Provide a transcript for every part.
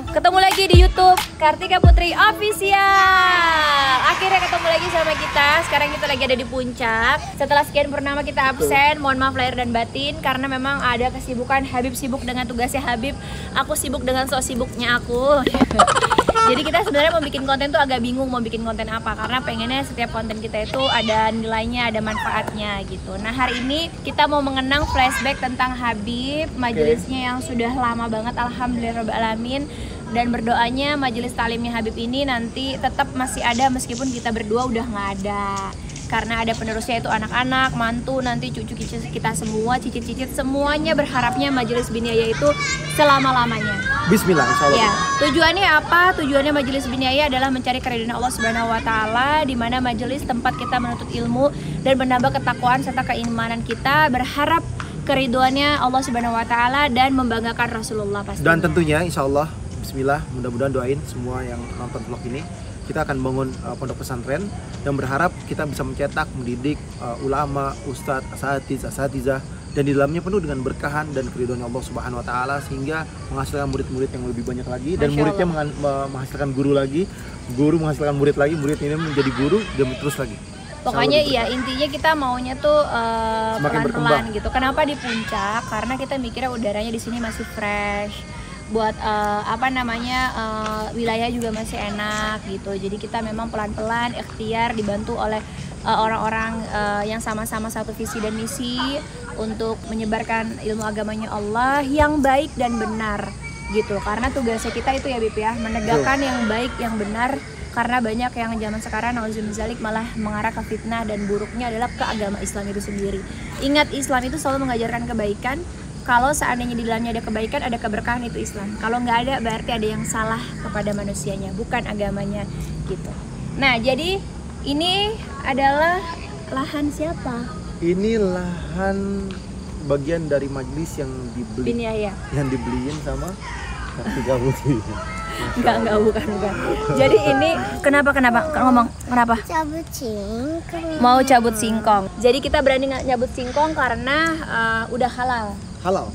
Ketemu lagi di YouTube Kartika Putri Official. Akhirnya ketemu lagi sama kita. Sekarang kita lagi ada di puncak. Setelah sekian purnama kita absen. Mohon maaf lahir dan batin karena memang ada kesibukan. Habib sibuk dengan tugasnya Habib. Aku sibuk dengan sok sibuknya aku. Jadi kita sebenarnya mau bikin konten tuh agak bingung mau bikin konten apa, karena pengennya setiap konten kita itu ada nilainya, ada manfaatnya gitu. Nah hari ini kita mau mengenang flashback tentang Habib, majelisnya yang sudah lama banget, alhamdulillahirobbilalamin. Dan berdoanya majelis talimnya Habib ini nanti tetap masih ada meskipun kita berdua udah nggak ada. Karena ada penerusnya itu anak-anak, mantu, nanti cucu kita semua, cicit-cicit semuanya berharapnya majelis Biniyaya itu selama-lamanya. Bismillah, insyaallah. Ya, tujuannya apa? Tujuannya majelis Biniyaya adalah mencari keridhaan Allah Subhanahu wa taala, di mana majelis tempat kita menuntut ilmu dan menambah ketakwaan serta keimanan kita, berharap keridhaannya Allah Subhanahu wa taala dan membanggakan Rasulullah pastinya. Dan tentunya insyaallah bismillah, mudah-mudahan doain semua yang nonton vlog ini. Kita akan bangun pondok pesantren dan berharap kita bisa mencetak, mendidik ulama, ustadz, asatizah dan di dalamnya penuh dengan berkahan dan keridhaan Allah Subhanahu wa taala sehingga menghasilkan murid-murid yang lebih banyak lagi dan muridnya menghasilkan guru lagi, guru menghasilkan murid lagi, murid ini menjadi guru dan terus lagi. Pokoknya iya intinya kita maunya tuh pelan-pelan gitu. Kenapa di puncak? Karena kita mikirnya udaranya di sini masih fresh. Buat wilayah juga masih enak gitu. Jadi kita memang pelan-pelan ikhtiar dibantu oleh orang-orang yang sama-sama satu visi dan misi untuk menyebarkan ilmu agamanya Allah yang baik dan benar gitu. Karena tugasnya kita itu ya Bib ya, menegakkan yang baik yang benar. Karena banyak yang zaman sekarang nauzubillahi malah mengarah ke fitnah dan buruknya adalah ke agama Islam itu sendiri. Ingat, Islam itu selalu mengajarkan kebaikan. Kalau seandainya di dalamnya ada kebaikan, ada keberkahan, itu Islam. Kalau nggak ada, berarti ada yang salah kepada manusianya, bukan agamanya gitu. Nah, jadi ini adalah lahan siapa? Ini lahan bagian dari majelis yang dibeli. Biniyaya. Yang dibeliin sama Kartika Putri. Enggak, bukan. Jadi ini kenapa ngomong? Kenapa? Cabut singkong. Mau cabut singkong. Jadi kita berani nyabut singkong karena udah halal. Halal.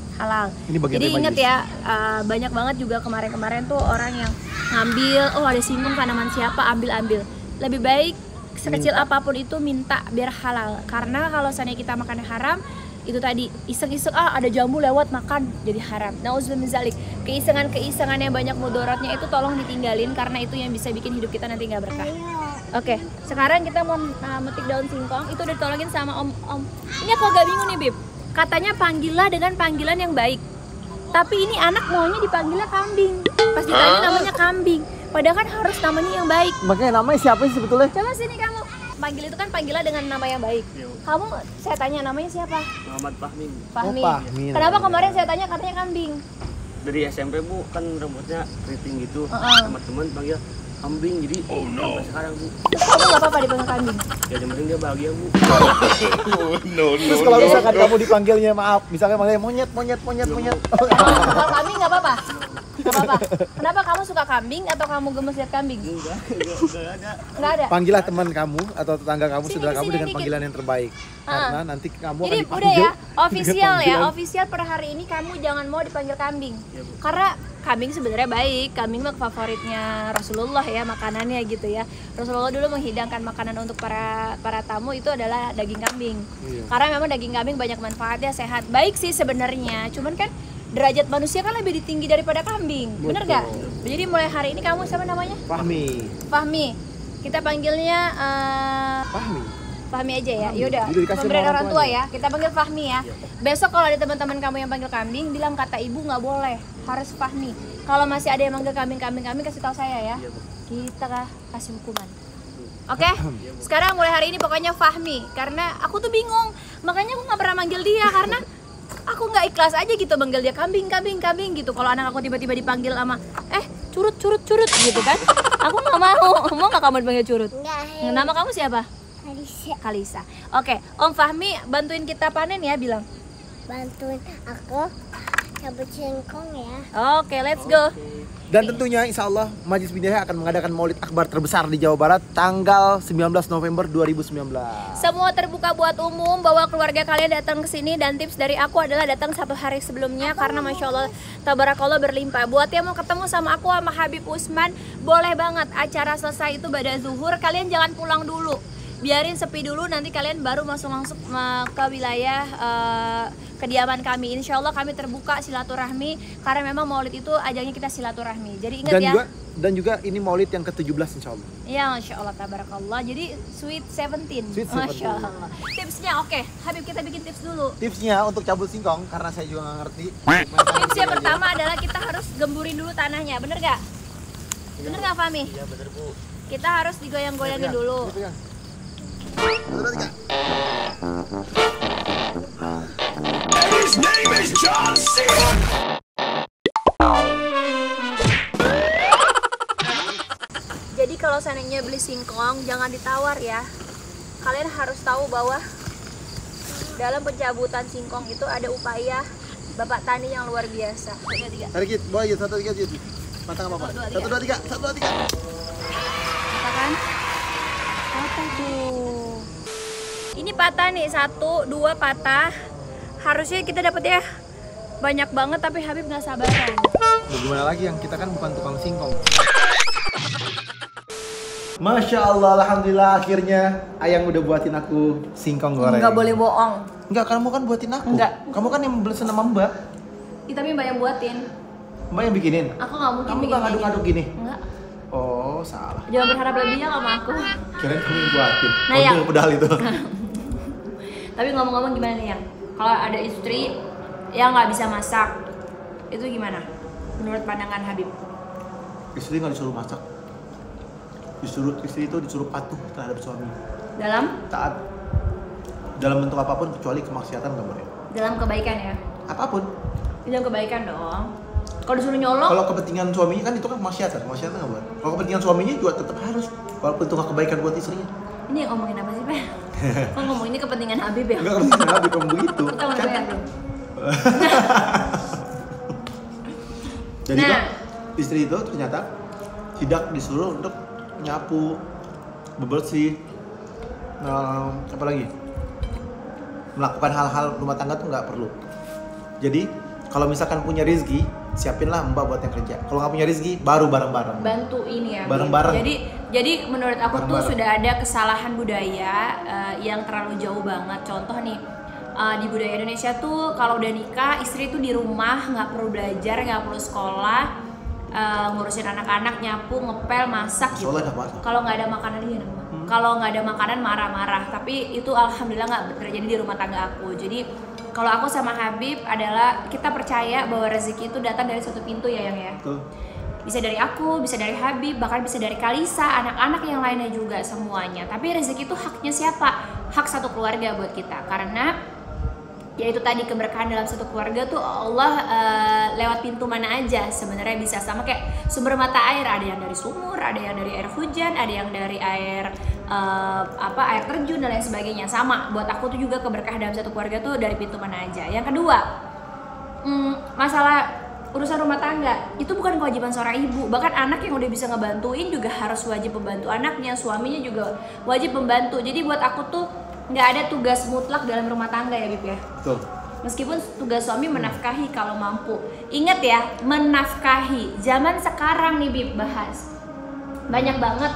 Ini bagian Jadi dari ingat majelis. ya, banyak banget juga kemarin tuh orang yang ngambil, oh ada singkong tanaman siapa, ambil. Lebih baik sekecil apapun itu minta biar halal. Karena kalau seandainya kita makan haram, itu tadi iseng-iseng ada jambu lewat makan jadi haram. Nauzubillahi keisengan yang banyak mudaratnya itu tolong ditinggalin karena itu yang bisa bikin hidup kita nanti nggak berkah. Oke, sekarang kita mau metik daun singkong. Itu udah ditolongin sama om. Ini aku agak bingung nih Bib. Katanya panggillah dengan panggilan yang baik. Tapi ini anak maunya dipanggilnya kambing. Pas ditanya namanya kambing. Padahal kan harus namanya yang baik. Makanya namanya siapa sih sebetulnya? Coba sini kamu. Panggil itu kan panggillah dengan nama yang baik. Kamu saya tanya namanya siapa? Muhammad Fahmi. Fahmi. Oh, Fahmi. Kenapa kemarin saya tanya katanya kambing? Dari SMP Bu, kan rambutnya keriting gitu. Sama teman panggil kambing, jadi sampai sekarang Bu. Terus kamu nggak apa-apa dipanggil kambing? Ya yang penting dia bahagia Bu. Terus kalau misalkan kamu dipanggilnya maaf, misalnya manggilnya monyet. Kalau kambing nggak apa-apa? Nggak apa-apa. Kenapa kamu suka kambing atau kamu gemes lihat kambing? Enggak ada. Nggak ada. Panggillah teman kamu atau tetangga kamu, Sini, saudara kamu sini, dengan dikit. panggilan yang terbaik. Karena nanti kamu akan Jadi dipanggil. udah ya, official dengan ya, panggilan- official per hari ini kamu jangan mau dipanggil kambing. Ya, Bu. Karena kambing sebenarnya baik, kambing mah favoritnya Rasulullah ya makanannya gitu ya. Rasulullah dulu menghidangkan makanan untuk para tamu itu adalah daging kambing. Iya. Karena memang daging kambing banyak manfaatnya, sehat. Baik sih sebenarnya, cuman kan derajat manusia kan lebih tinggi daripada kambing. Bener gak? Jadi mulai hari ini kamu siapa namanya? Fahmi. Kita panggilnya Fahmi aja ya. Yaudah, Jadi dikasih pemberian sama orang orang tua tuanya. ya. Kita panggil Fahmi ya. Besok kalau ada teman-teman kamu yang panggil kambing, bilang kata ibu nggak boleh, harus Fahmi. Kalau masih ada yang manggil kambing kasih tahu saya ya. Kita kasih hukuman. Oke? Sekarang mulai hari ini pokoknya Fahmi. Karena aku tuh bingung, makanya aku nggak pernah manggil dia karena aku nggak ikhlas aja gitu manggil dia kambing gitu. Kalau anak aku tiba-tiba dipanggil sama curut gitu kan, aku nggak mau nggak kamu dipanggil curut? Enggak. Nama kamu siapa? Kalisa. Kalisa. Oke, Om Fahmi bantuin kita panen ya, bilang. Bantuin aku cabut singkong ya. Oke, let's go. Dan tentunya insya Allah Majelis Bidayah akan mengadakan Maulid Akbar terbesar di Jawa Barat tanggal 19 November 2019. Semua terbuka buat umum, bawa keluarga kalian datang ke sini, dan tips dari aku adalah datang 1 hari sebelumnya karena Masya Allah tabarakallah berlimpah. Buat yang mau ketemu sama aku sama Habib Usman, boleh banget. Acara selesai itu pada zuhur, kalian jangan pulang dulu. Biarin sepi dulu, nanti kalian baru masuk ke wilayah kediaman kami. Insya Allah kami terbuka silaturahmi karena memang Maulid itu ajangnya kita silaturahmi. Jadi ingat ya. Dan juga ini Maulid yang ke-17 insya Allah. Iya, Masya Allah tabarakallah. Jadi sweet 17. Masya Allah. Tipsnya oke. Habib, kita bikin tips dulu. Tipsnya untuk cabut singkong karena saya juga nggak ngerti. Tipsnya pertama adalah kita harus gemburin dulu tanahnya, bener gak? Bener gak Fahmi? Iya bener Bu. Kita harus digoyang-goyangin dulu. Jadi kalau seandainya beli singkong jangan ditawar ya. Kalian harus tahu bahwa dalam pencabutan singkong itu ada upaya Bapak Tani yang luar biasa. 1, 2, 3. Tarik bawa aja 1, 2, 3 matang apa? 1, 2, 3. 1, 2, 3. Apa kan? Patah tuh. Ini patah nih, 1, 2 patah. Harusnya kita dapat ya banyak banget, tapi Habib nggak sabaran. Gimana lagi, yang kita kan bukan tukang singkong. Masya Allah, alhamdulillah akhirnya Ayang udah buatin aku singkong goreng. Nggak boleh bohong. Enggak, kamu kan buatin aku. Enggak. Kamu kan yang beli sama Mbak. Tapi Mbak yang buatin. Mbak yang bikinin. Aku nggak mungkin Kamu bikin nggak kayak ngaduk-ngaduk gitu. gini? Enggak. Oh, salah. Jangan berharap lebihnya sama aku. Kirain kamu yang buatin. Nah, Yang. Pedal itu. Tapi ngomong-ngomong gimana nih Yang? Kalau ada istri yang nggak bisa masak, itu gimana? Menurut pandangan Habib? Istri nggak disuruh masak. Istri itu disuruh patuh terhadap suami. Dalam? Taat. Dalam bentuk apapun kecuali kemaksiatan nggak boleh. Dalam kebaikan ya? Apapun. Dalam kebaikan dong. Kalau disuruh nyolong? Kalau kepentingan suaminya kan itu kan kemaksiatan nggak boleh. Kalau kepentingan suaminya juga tetap harus, walaupun itu nggak kebaikan buat istrinya. Ini yang ngomongin apa sih, Pak? Kok ngomong ini kepentingan Habib ya? Enggak kepentingan Habib kamu begitu. Kita mau bayar belum? Jadi Nah. kan istri itu ternyata tidak disuruh untuk nyapu, bebersih, apa lagi? Melakukan hal-hal rumah tangga tuh nggak perlu. Jadi kalau misalkan punya rezeki, siapinlah Mbak buat yang kerja. Kalau nggak punya rezeki, baru bareng-bareng. Bantu ini ya. Bareng-bareng. Jadi menurut aku tuh Bareng-bareng. sudah ada kesalahan budaya yang terlalu jauh banget. Contoh nih, di budaya Indonesia tuh kalau udah nikah, istri tuh di rumah nggak perlu belajar, nggak perlu sekolah, ngurusin anak-anak, nyapu, ngepel, masak gitu. Soalnya nggak masak. Kalau nggak ada makanan dia kalau nggak ada makanan marah-marah. Tapi itu alhamdulillah nggak terjadi di rumah tangga aku. Jadi kalau aku sama Habib adalah kita percaya bahwa rezeki itu datang dari satu pintu ya Yang ya. Tuh. Bisa dari aku, bisa dari Habib, bahkan bisa dari Kalisa, anak-anak yang lainnya juga semuanya. Tapi rezeki itu haknya siapa? Hak satu keluarga buat kita. Karena ya itu tadi keberkahan dalam satu keluarga tuh Allah lewat pintu mana aja sebenarnya bisa. Sama kayak sumber mata air, ada yang dari sumur, ada yang dari air hujan, ada yang dari air air terjun dan lain sebagainya. Sama buat aku tuh juga keberkahan dalam satu keluarga tuh dari pintu mana aja. Yang kedua, masalah urusan rumah tangga itu bukan kewajiban seorang ibu. Bahkan anak yang udah bisa ngebantuin juga harus wajib membantu anaknya, suaminya juga wajib membantu. Jadi buat aku tuh nggak ada tugas mutlak dalam rumah tangga ya Bib ya. Tuh. Meskipun tugas suami menafkahi kalau mampu. Ingat ya, menafkahi. Zaman sekarang nih Bib bahas. Banyak banget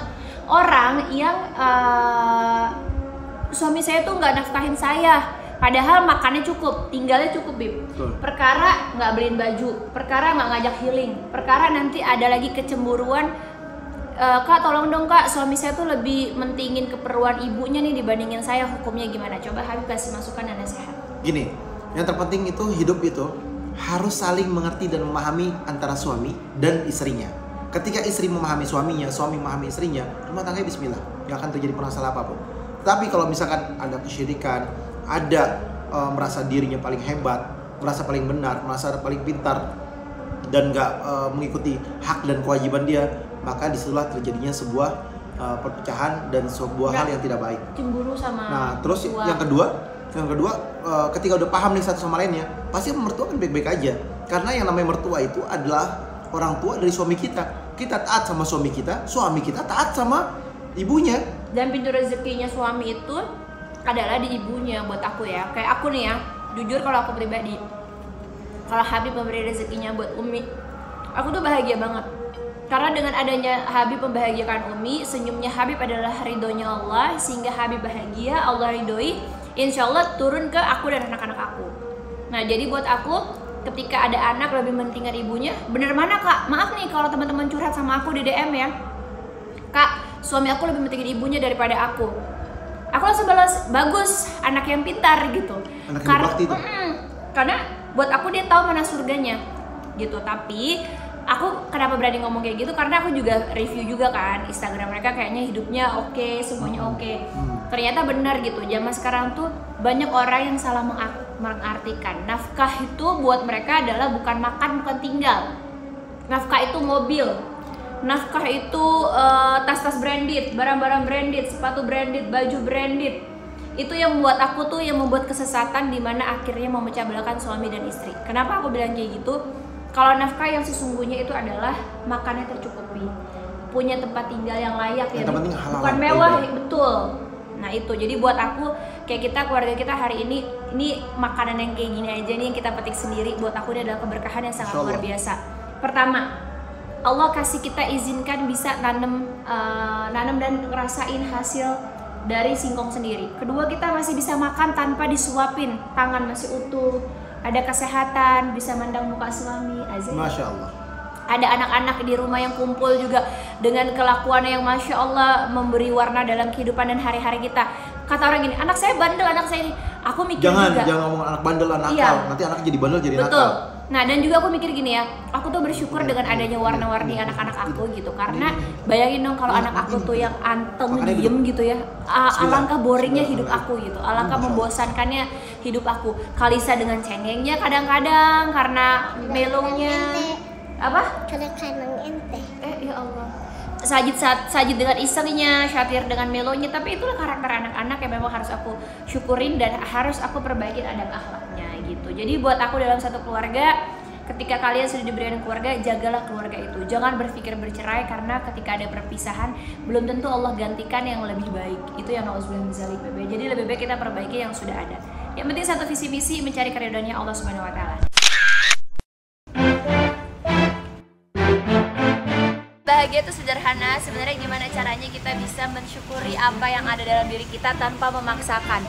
orang yang suami saya tuh nggak nafkahin saya. Padahal makannya cukup, tinggalnya cukup Bib. Betul. Perkara nggak beliin baju, perkara nggak ngajak healing, perkara nanti ada lagi kecemburuan. Kak tolong dong Kak, suami saya tuh lebih mentingin keperluan ibunya nih dibandingin saya, hukumnya gimana? Coba Habib kasih masukan dan nasihat. Gini, yang terpenting itu hidup itu harus saling mengerti dan memahami antara suami dan istrinya. Ketika istri memahami suaminya, suami memahami istrinya, rumah tangga bismillah, nggak akan terjadi masalah apapun. Tapi kalau misalkan ada kesyirikan, ada merasa dirinya paling hebat, merasa paling benar, merasa paling pintar, dan nggak mengikuti hak dan kewajiban dia, maka disitulah terjadinya sebuah perpecahan dan sebuah hal yang tidak baik. Cemburu sama Nah, terus mertua. yang kedua, ketika udah paham nih satu sama lainnya, pasti mertua kan baik-baik aja. Karena yang namanya mertua itu adalah orang tua dari suami kita. Kita taat sama suami kita, suami kita taat sama ibunya. Dan pintu rezekinya suami itu adalah di ibunya buat aku ya. Kayak aku nih ya, jujur kalau aku pribadi, kalau Habib memberi rezekinya buat Umi, aku tuh bahagia banget. Karena dengan adanya Habib membahagiakan Umi, senyumnya Habib adalah ridhonya Allah, sehingga Habib bahagia, Allah ridhoi, insya Allah turun ke aku dan anak-anak aku. Nah jadi buat aku, ketika ada anak lebih mementingkan ibunya, bener mana kak? Maaf nih kalau teman-teman curhat sama aku di DM ya, kak, suami aku lebih mementingkan ibunya daripada aku. Aku langsung balas, bagus, anak yang pintar gitu. Anak yang berbakti itu. Karena buat aku dia tahu mana surganya gitu. Tapi aku kenapa berani ngomong kayak gitu, karena aku juga review juga kan Instagram mereka, kayaknya hidupnya oke, semuanya oke. Ternyata benar gitu, zaman sekarang tuh banyak orang yang salah mengartikan nafkah itu buat mereka adalah bukan makan, bukan tinggal. Nafkah itu mobil, nafkah itu tas-tas branded, barang-barang branded, sepatu branded, baju branded. Itu yang membuat aku tuh, yang membuat kesesatan, dimana akhirnya memecah belahkan suami dan istri. Kenapa aku bilang kayak gitu? Kalau nafkah yang sesungguhnya itu adalah makannya tercukupi, punya tempat tinggal yang layak ya, bukan mewah, betul. Nah itu, jadi buat aku, kayak kita, keluarga kita hari ini makanan yang kayak gini aja nih yang kita petik sendiri, buat aku ini adalah keberkahan yang sangat luar biasa. Pertama, Allah kasih kita izinkan bisa nanam dan ngerasain hasil dari singkong sendiri. Kedua, kita masih bisa makan tanpa disuapin, tangan masih utuh, ada kesehatan, bisa mandang muka suami. Masya Allah. Ada anak-anak di rumah yang kumpul juga dengan kelakuan yang Masya Allah memberi warna dalam kehidupan dan hari-hari kita. Kata orang gini, anak saya bandel, anak saya ini. Aku mikir juga. Jangan ngomong anak bandel, anak nakal. Nanti anaknya jadi bandel, jadi betul. Nakal. Nah dan juga aku mikir gini ya, aku tuh bersyukur dengan adanya warna-warni anak-anak aku gitu. Karena bayangin dong kalau anak aku tuh yang anteng, diem gitu ya, alangkah boringnya hidup aku gitu, alangkah membosankannya hidup aku. Kalisa dengan cengengnya kadang-kadang karena melongnya. Apa? Kadang-kadang ente. Ya Allah. Sajid dengan isengnya, Syatir dengan melonya, tapi itulah karakter anak-anak yang memang harus aku syukurin dan harus aku perbaikin adab akhlaknya gitu. Jadi buat aku dalam satu keluarga, ketika kalian sudah diberikan keluarga, jagalah keluarga itu. Jangan berpikir bercerai, karena ketika ada perpisahan belum tentu Allah gantikan yang lebih baik. Itu yang nauzubillah min dzalik. Jadi lebih baik kita perbaiki yang sudah ada. Yang penting satu visi misi, mencari keridhaannya Allah Subhanahu wa taala. Bahagia itu sederhana, sebenarnya gimana caranya kita bisa mensyukuri apa yang ada dalam diri kita tanpa memaksakan.